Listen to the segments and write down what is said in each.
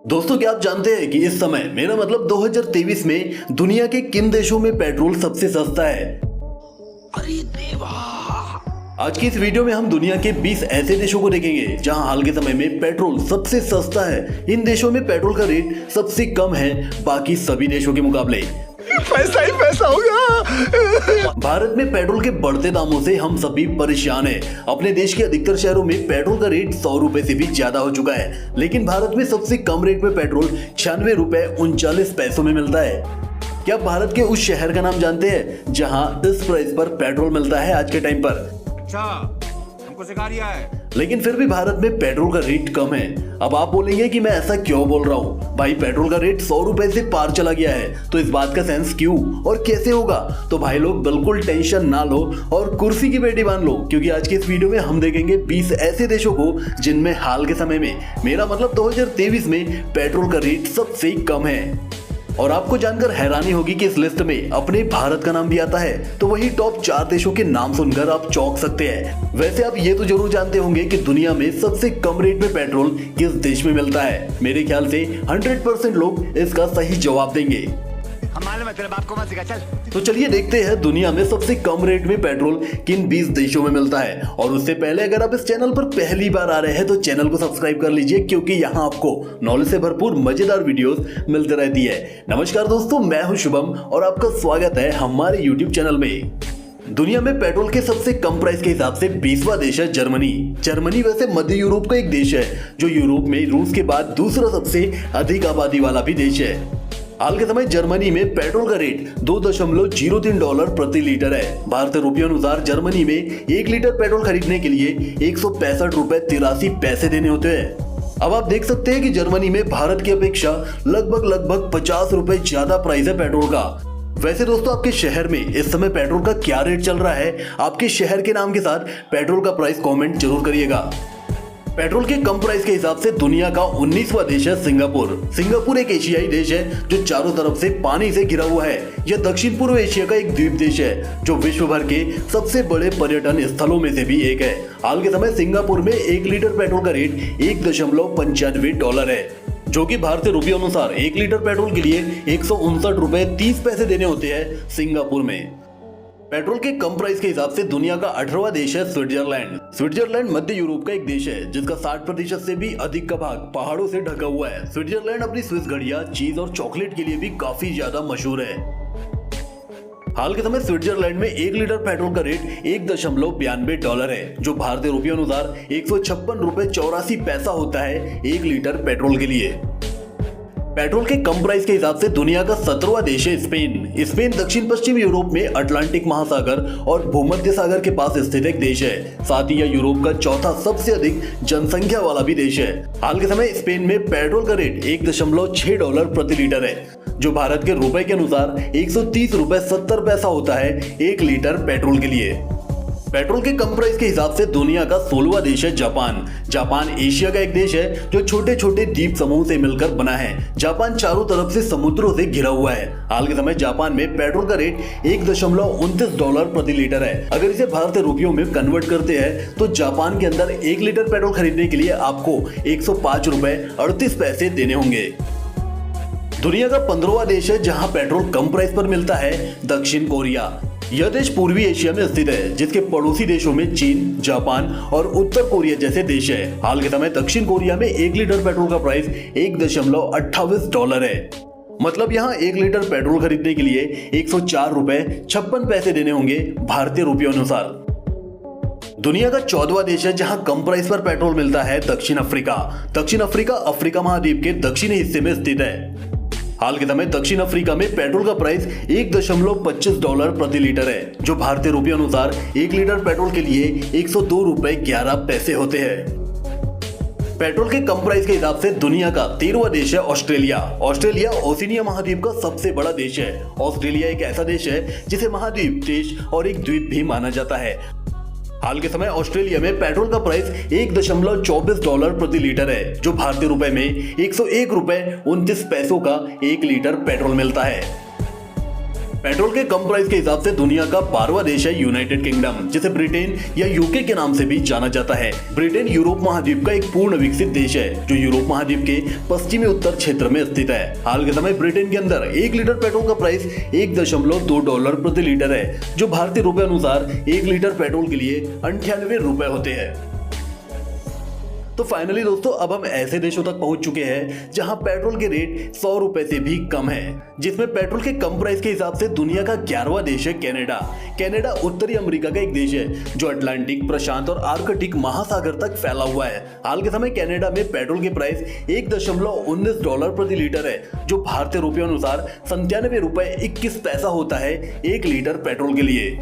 दोस्तों, क्या आप जानते हैं कि इस समय मेरा मतलब 2023 में दुनिया के किन देशों में पेट्रोल सबसे सस्ता है? अरे देवा। आज की इस वीडियो में हम दुनिया के 20 ऐसे देशों को देखेंगे जहां हाल के समय में पेट्रोल सबसे सस्ता है। इन देशों में पेट्रोल का रेट सबसे कम है बाकी सभी देशों के मुकाबले। पैसा ही पैसा होगा। भारत में पेट्रोल के बढ़ते दामों से हम सभी परेशान हैं। अपने देश के अधिकतर शहरों में पेट्रोल का रेट 100 रुपए से भी ज्यादा हो चुका है, लेकिन भारत में सबसे कम रेट में पेट्रोल 96 रुपए 39 पैसों में मिलता है। क्या आप भारत के उस शहर का नाम जानते हैं जहां इस प्राइस पर पेट्रोल मिलता है आज के टाइम पर? अच्छा, हमको सिखा रिया है। लेकिन फिर भी भारत में पेट्रोल का रेट कम है। अब आप बोलेंगे कि मैं ऐसा क्यों बोल रहा हूँ भाई, पेट्रोल का रेट 100 रुपए से पार चला गया है तो इस बात का सेंस क्यों और कैसे होगा? तो भाई लोग बिल्कुल टेंशन ना लो और कुर्सी की पेटी बांध लो, क्योंकि आज के इस वीडियो में हम देखेंगे 20 ऐसे देशों को जिनमें हाल के समय में, मेरा मतलब 2023 में पेट्रोल का रेट सबसे कम है। और आपको जानकर हैरानी होगी कि इस लिस्ट में अपने भारत का नाम भी आता है, तो वही टॉप 4 देशों के नाम सुनकर आप चौंक सकते हैं। वैसे आप ये तो जरूर जानते होंगे कि दुनिया में सबसे कम रेट में पेट्रोल किस देश में मिलता है। मेरे ख्याल से 100% लोग इसका सही जवाब देंगे। हम मालूम है, तेरे बाप को मत सिखा, चल। तो चलिए देखते हैं दुनिया में सबसे कम रेट में पेट्रोल किन 20 देशों में मिलता है। और उससे पहले अगर आप इस चैनल पर पहली बार आ रहे हैं तो चैनल को सब्सक्राइब कर लीजिए, क्योंकि यहाँ आपको नॉलेज से भरपूर मजेदार वीडियोस मिलती रहती है। नमस्कार दोस्तों, मैं हूँ शुभम और आपका स्वागत है हमारे यूट्यूब चैनल में। दुनिया में पेट्रोल के सबसे कम प्राइस के हिसाब से 20वां देश है जर्मनी। जर्मनी वैसे मध्य यूरोप का एक देश है जो यूरोप में रूस के बाद दूसरा सबसे अधिक आबादी वाला भी देश है। हाल के समय जर्मनी में पेट्रोल का रेट $2.03 प्रति लीटर है। भारतीय रुपयों अनुसार जर्मनी में 1 लीटर पेट्रोल खरीदने के लिए 165 रुपए 83 पैसे देने होते हैं। अब आप देख सकते हैं कि जर्मनी में भारत की अपेक्षा लगभग 50 रुपए ज्यादा प्राइस है पेट्रोल का। वैसे दोस्तों, आपके शहर में इस समय पेट्रोल का क्या रेट चल रहा है? आपके शहर के नाम के साथ पेट्रोल का प्राइस कमेंट जरूर करिएगा। पेट्रोल के कम प्राइस के हिसाब से दुनिया का 19वां देश है सिंगापुर। सिंगापुर एक एशियाई देश है जो चारों तरफ से पानी से घिरा हुआ है। यह दक्षिण पूर्व एशिया का एक द्वीप देश है जो विश्व भर के सबसे बड़े पर्यटन स्थलों में से भी एक है। हाल के समय सिंगापुर में 1 लीटर पेट्रोल का रेट $1.95 है, जो कि भारतीय रुपयों अनुसार 1 लीटर पेट्रोल के लिए 159 रुपए 30 पैसे देने होते हैं सिंगापुर में। पेट्रोल के कम प्राइस के हिसाब से दुनिया का 18वां देश है स्विट्जरलैंड। स्विट्जरलैंड मध्य यूरोप का एक देश है जिसका 60% से भी अधिक का भाग पहाड़ों से ढका हुआ है। स्विट्जरलैंड अपनी स्विस घड़ियां, चीज और चॉकलेट के लिए भी काफी ज्यादा मशहूर है। हाल के समय स्विट्जरलैंड में 1 लीटर पेट्रोल का रेट $1.92 है, जो भारतीय रुपयों अनुसार 156 रुपए 84 पैसा होता है 1 लीटर पेट्रोल के लिए। पेट्रोल के कम प्राइस के हिसाब से दुनिया का 17वां देश है स्पेन। स्पेन दक्षिण पश्चिम यूरोप में अटलांटिक महासागर और भूमध्य सागर के पास स्थित एक देश है। साथ ही यह यूरोप का चौथा सबसे अधिक जनसंख्या वाला भी देश है। हाल के समय स्पेन में पेट्रोल का रेट $1.6 प्रति लीटर है, जो भारत के रुपए के अनुसार 130 रुपए 70 पैसा होता है 1 लीटर पेट्रोल के लिए। पेट्रोल के कम प्राइस के हिसाब से दुनिया का 16वां देश है जापान। जापान एशिया का एक देश है जो छोटे छोटे द्वीप समूह से मिलकर बना है। जापान चारों तरफ से समुद्रों से घिरा हुआ है। हाल के समय जापान में पेट्रोल का रेट $1.29 प्रति लीटर है। अगर इसे भारतीय रुपयों में कन्वर्ट करते हैं तो जापान के अंदर 1 लीटर पेट्रोल खरीदने के लिए आपको 105 रुपए 38 पैसे देने होंगे। दुनिया का 15वां देश है जहां पेट्रोल कम प्राइस पर मिलता है दक्षिण कोरिया। यह देश पूर्वी एशिया में स्थित है, जिसके पड़ोसी देशों में चीन, जापान और उत्तर कोरिया जैसे देश है। हाल के समय दक्षिण कोरिया में 1 लीटर पेट्रोल का प्राइस $1.28 है। मतलब यहाँ 1 लीटर पेट्रोल खरीदने के लिए 104 रुपए 56 पैसे देने होंगे भारतीय रुपयों अनुसार। दुनिया का 14वां देश है जहां कम प्राइस पर पेट्रोल मिलता है दक्षिण अफ्रीका। दक्षिण अफ्रीका अफ्रीका महाद्वीप के दक्षिणी हिस्से में स्थित है। हाल के समय दक्षिण अफ्रीका में पेट्रोल का प्राइस $1.25 प्रति लीटर है, जो भारतीय रुपयों अनुसार 1 लीटर पेट्रोल के लिए 102 रुपए 11 पैसे होते हैं। पेट्रोल के कम प्राइस के हिसाब से दुनिया का 13वां देश है ऑस्ट्रेलिया। ऑस्ट्रेलिया ओशिनिया महाद्वीप का सबसे बड़ा देश है। ऑस्ट्रेलिया एक ऐसा देश है जिसे महाद्वीप देश और एक द्वीप भी माना जाता है। हाल के समय ऑस्ट्रेलिया में पेट्रोल का प्राइस $1.24 प्रति लीटर है, जो भारतीय रुपए में 101 रुपए 29 पैसों का 1 लीटर पेट्रोल मिलता है। पेट्रोल के कम प्राइस के हिसाब से दुनिया का 12वां देश है यूनाइटेड किंगडम, जिसे ब्रिटेन या यूके के नाम से भी जाना जाता है। ब्रिटेन यूरोप महाद्वीप का एक पूर्ण विकसित देश है जो यूरोप महाद्वीप के पश्चिमी उत्तर क्षेत्र में स्थित है। हाल के समय ब्रिटेन के अंदर 1 लीटर पेट्रोल का प्राइस $1.2 प्रति लीटर है, जो भारतीय रुपए अनुसार 1 लीटर पेट्रोल के लिए 98 रुपए होते हैं। तो फाइनली दोस्तों, अब हम ऐसे देशों तक पहुंच चुके हैं जहां पेट्रोल के रेट 100 रुपए से भी कम है, जिसमें पेट्रोल के कम प्राइस के हिसाब से दुनिया का 11वां देश है कनाडा। कनाडा उत्तरी अमेरिका का एक देश है जो अटलांटिक, प्रशांत और आर्कटिक महासागर तक फैला हुआ है। हाल के समय कनाडा में पेट्रोल के प्राइस $1.19 प्रति लीटर है, जो भारतीय रुपये अनुसार 97 रुपए 21 पैसा होता है 1 लीटर पेट्रोल के लिए।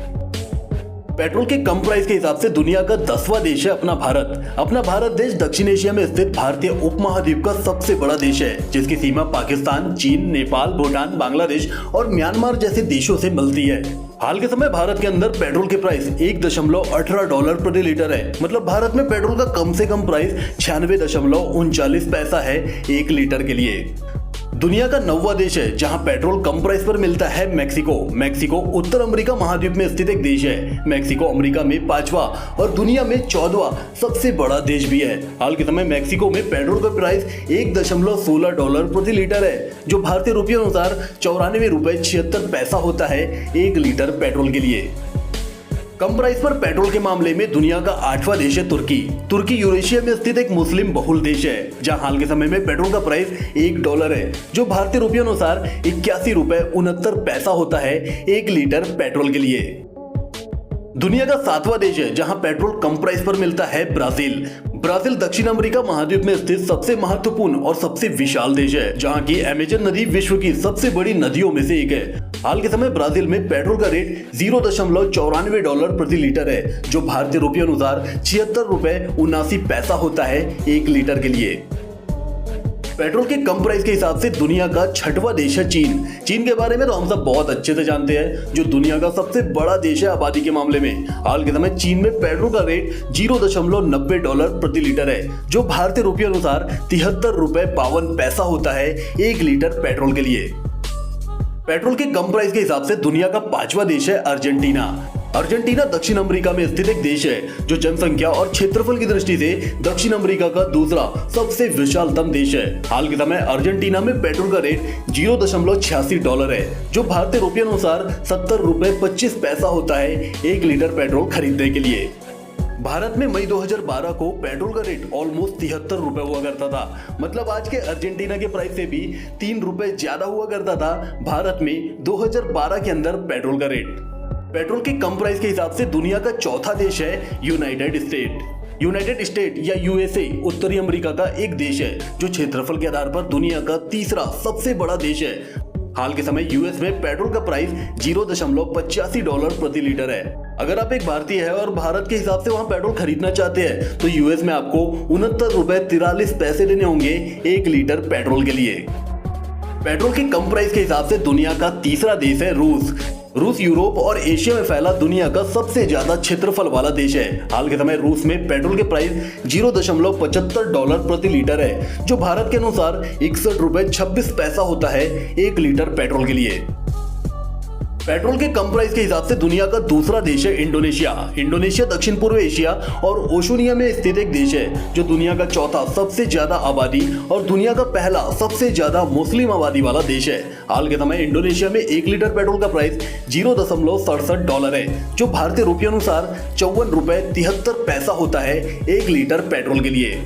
पेट्रोल के कम प्राइस के हिसाब से दुनिया का 10वां देश है अपना भारत। अपना भारत देश दक्षिण एशिया में स्थित भारतीय उपमहाद्वीप का सबसे बड़ा देश है, जिसकी सीमा पाकिस्तान, चीन, नेपाल, भूटान, बांग्लादेश और म्यांमार जैसे देशों से मिलती है। हाल के समय भारत के अंदर पेट्रोल के प्राइस $1.18 प्रति लीटर है। मतलब भारत में पेट्रोल का कम से कम प्राइस 96.39 पैसा है 1 लीटर के लिए। दुनिया का 9वां देश है जहां पेट्रोल कम प्राइस पर मिलता है मैक्सिको। मैक्सिको उत्तर अमेरिका महाद्वीप में स्थित एक देश है। मैक्सिको अमेरिका में 5वां और दुनिया में 14वां सबसे बड़ा देश भी है। हाल के समय मैक्सिको में पेट्रोल का प्राइस $1.16 प्रति लीटर है, जो भारतीय रुपये अनुसार 94 रुपए 76 पैसा होता है 1 लीटर पेट्रोल के लिए। कम प्राइस पर पेट्रोल के मामले में दुनिया का 8वां देश है तुर्की। तुर्की यूरेशिया में स्थित एक मुस्लिम बहुल देश है, जहां हाल के समय में पेट्रोल का प्राइस $1 है, जो भारतीय रुपये अनुसार 81 रुपए 69 पैसा होता है 1 लीटर पेट्रोल के लिए। दुनिया का 7वां देश है जहां पेट्रोल कम प्राइस पर मिलता है ब्राजील। ब्राजील दक्षिण अमेरिका महाद्वीप में स्थित सबसे महत्वपूर्ण और सबसे विशाल देश है, जहां की अमेजन नदी विश्व की सबसे बड़ी नदियों में से एक है। हाल के समय ब्राजील में पेट्रोल का रेट $0.94 प्रति लीटर है, जो भारतीय रुपये अनुसार 76 रुपए 79 पैसा होता है 1 लीटर के लिए। पेट्रोल के कम प्राइस के हिसाब से दुनिया का 6वां देश है चीन। चीन के बारे में तो हम सब बहुत अच्छे से जानते हैं, जो दुनिया का सबसे बड़ा देश है आबादी के मामले में। हाल के समय चीन में पेट्रोल का रेट $0.90 प्रति लीटर है, जो भारतीय रुपये अनुसार 73 रुपए 52 पैसा होता है 1 लीटर पेट्रोल के लिए। पेट्रोल के कम प्राइस के हिसाब से दुनिया का 5वां देश है अर्जेंटीना। अर्जेंटीना दक्षिण अमेरिका में स्थित एक देश है जो जनसंख्या और क्षेत्रफल की दृष्टि से दक्षिण अमेरिका का दूसरा सबसे विशालतम देश है। हाल के समय अर्जेंटीना में पेट्रोल का रेट $0.86 है, जो भारतीय रुपये अनुसार 70 रुपए 25 पैसा होता है 1 लीटर पेट्रोल खरीदने के लिए। भारत में मई 2012 को पेट्रोल का रेट ऑलमोस्ट 73 रुपए हुआ करता था। मतलब आज के अर्जेंटीना के प्राइस से भी 3 रुपए ज्यादा हुआ करता था भारत में 2012 के अंदर पेट्रोल का रेट। पेट्रोल के कम प्राइस के हिसाब से दुनिया का 4था देश है यूनाइटेड स्टेट। यूनाइटेड स्टेट या यूएसए उत्तरी अमेरिका का एक देश है, जो क्षेत्रफल के आधार पर दुनिया का तीसरा सबसे बड़ा देश है। हाल के समय यूएस में पेट्रोल का प्राइस $0.85 प्रति लीटर है। अगर आप एक भारतीय है और भारत के हिसाब से वहां पेट्रोल खरीदना चाहते हैं तो यूएस में आपको 69 रुपए 43 पैसे देने होंगे 1 लीटर पेट्रोल के लिए। पेट्रोल के कम प्राइस के हिसाब से दुनिया का तीसरा देश है रूस। रूस यूरोप और एशिया में फैला दुनिया का सबसे ज्यादा क्षेत्रफल वाला देश है। हाल के समय रूस में पेट्रोल के प्राइस $0.75 प्रति लीटर है, जो भारत के अनुसार 61 रुपए 26 पैसा होता है 1 लीटर पेट्रोल के लिए। पेट्रोल के कम प्राइस के हिसाब से दुनिया का दूसरा देश है इंडोनेशिया। इंडोनेशिया दक्षिण पूर्व एशिया और ओशनिया में स्थित एक देश है, जो दुनिया का चौथा सबसे ज्यादा आबादी और दुनिया का पहला सबसे ज्यादा मुस्लिम आबादी वाला देश है। हाल के समय इंडोनेशिया में 1 लीटर पेट्रोल का प्राइस $0.67 है, जो भारतीय रुपये अनुसार 54 रुपए 73 पैसा होता है 1 लीटर पेट्रोल के लिए।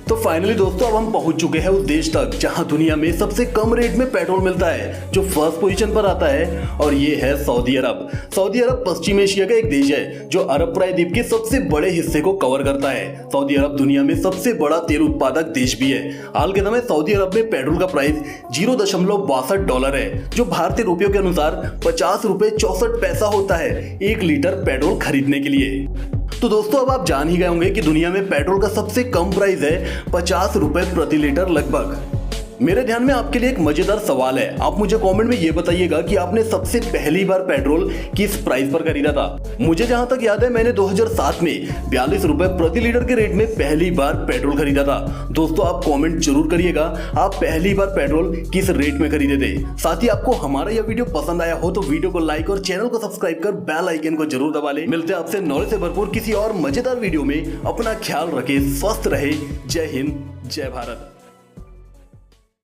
तो फाइनली दोस्तों, अब हम पहुंच चुके हैं उस देश तक जहां दुनिया में सबसे कम रेट में पेट्रोल मिलता है, जो फर्स्ट पोजीशन पर आता है, और ये है सऊदी अरब। सऊदी अरब पश्चिम एशिया का एक देश है जो अरब प्रायद्वीप के सबसे बड़े हिस्से को कवर करता है। सऊदी अरब दुनिया में सबसे बड़ा तेल उत्पादक देश भी है। हाल के समय सऊदी अरब में पेट्रोल का प्राइस $0.62 है, जो भारतीय रुपयों के अनुसार 50 रुपए 64 पैसा होता है 1 लीटर पेट्रोल खरीदने के लिए। तो दोस्तों, अब आप जान ही गए होंगे कि दुनिया में पेट्रोल का सबसे कम प्राइस है 50 रुपए प्रति लीटर लगभग। मेरे ध्यान में आपके लिए एक मजेदार सवाल है। आप मुझे कमेंट में ये बताइएगा कि आपने सबसे पहली बार पेट्रोल किस प्राइस पर खरीदा था। मुझे जहां तक याद है मैंने 2007 में 42 रुपए प्रति लीटर के रेट में पहली बार पेट्रोल खरीदा था। दोस्तों आप कमेंट जरूर करिएगा आप पहली बार पेट्रोल किस रेट में खरीदे थे। साथ ही आपको हमारा यह वीडियो पसंद आया हो तो वीडियो को लाइक और चैनल को सब्सक्राइब कर बेल आइकन को जरूर दबा लें। मिलते हैं आपसे नॉलेज से भरपूर किसी और मजेदार वीडियो में। अपना ख्याल रखें, स्वस्थ रहे। जय हिंद, जय भारत।